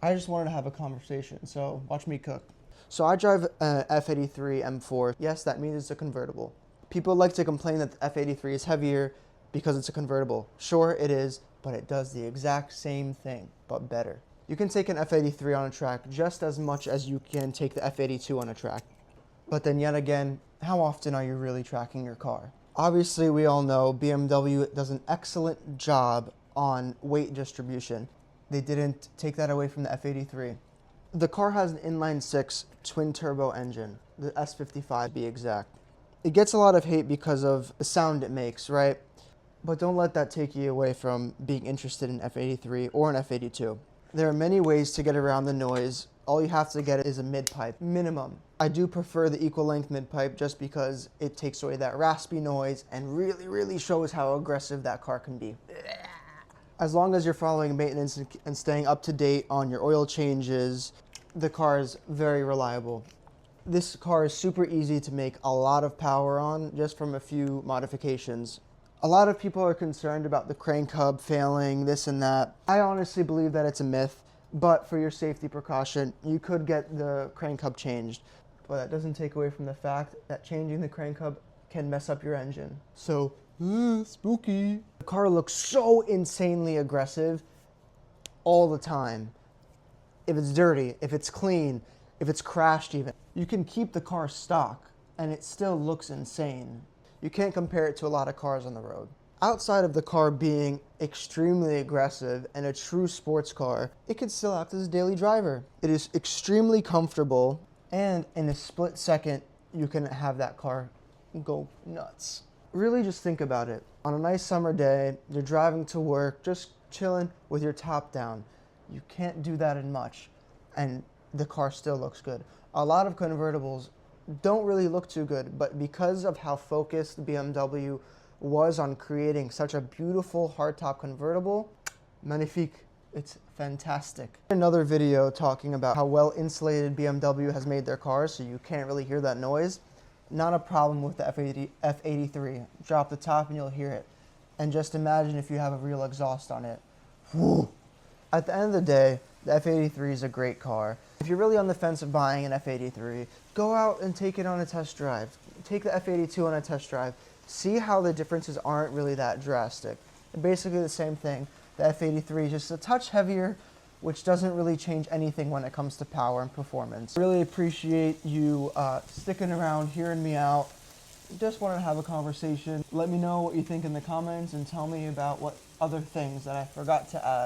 I just wanted to have a conversation, so watch me cook. So I drive a F83 M4. Yes, that means it's a convertible. People like to complain that the F83 is heavier because it's a convertible. Sure, it is, but it does the exact same thing, but better. You can take an F83 on a track just as much as you can take the F82 on a track. But then yet again, how often are you really tracking your car? Obviously, we all know BMW does an excellent job on weight distribution. They didn't take that away from the F83. The car has an inline-six twin-turbo engine, the S55 to be exact. It gets a lot of hate because of the sound it makes, right? But don't let that take you away from being interested in F83 or an F82. There are many ways to get around the noise. All you have to get is a mid-pipe, minimum. I do prefer the equal-length mid-pipe just because it takes away that raspy noise and really shows how aggressive that car can be. As long as you're following maintenance and staying up to date on your oil changes, the car is very reliable. This car is super easy to make a lot of power on just from a few modifications. A lot of people are concerned about the crank hub failing, this and that. I honestly believe that it's a myth, but for your safety precaution, you could get the crank hub changed. But that doesn't take away from the fact that changing the crank hub can mess up your engine. So, spooky. The car looks so insanely aggressive all the time. If it's dirty, if it's clean, if it's crashed even. You can keep the car stock and it still looks insane. You can't compare it to a lot of cars on the road. Outside of the car being extremely aggressive and a true sports car, it can still act as a daily driver. It is extremely comfortable, and in a split second, you can have that car go nuts. Really just think about it. On a nice summer day, you're driving to work, just chilling with your top down. You can't do that in much, and the car still looks good. A lot of convertibles don't really look too good, but because of how focused BMW was on creating such a beautiful hardtop convertible, magnifique, it's fantastic. Another video talking about how well insulated BMW has made their cars so you can't really hear that noise. Not a problem with the F83. Drop the top and you'll hear it. And just imagine if you have a real exhaust on it. Whew. At the end of the day, the F83 is a great car. If you're really on the fence of buying an F83, go out and take it on a test drive. Take the F82 on a test drive. See how the differences aren't really that drastic. They're basically the same thing. The F83 is just a touch heavier, which doesn't really change anything when it comes to power and performance. Really appreciate you sticking around, hearing me out. Just want to have a conversation. Let me know what you think in the comments and tell me about what other things that I forgot to add.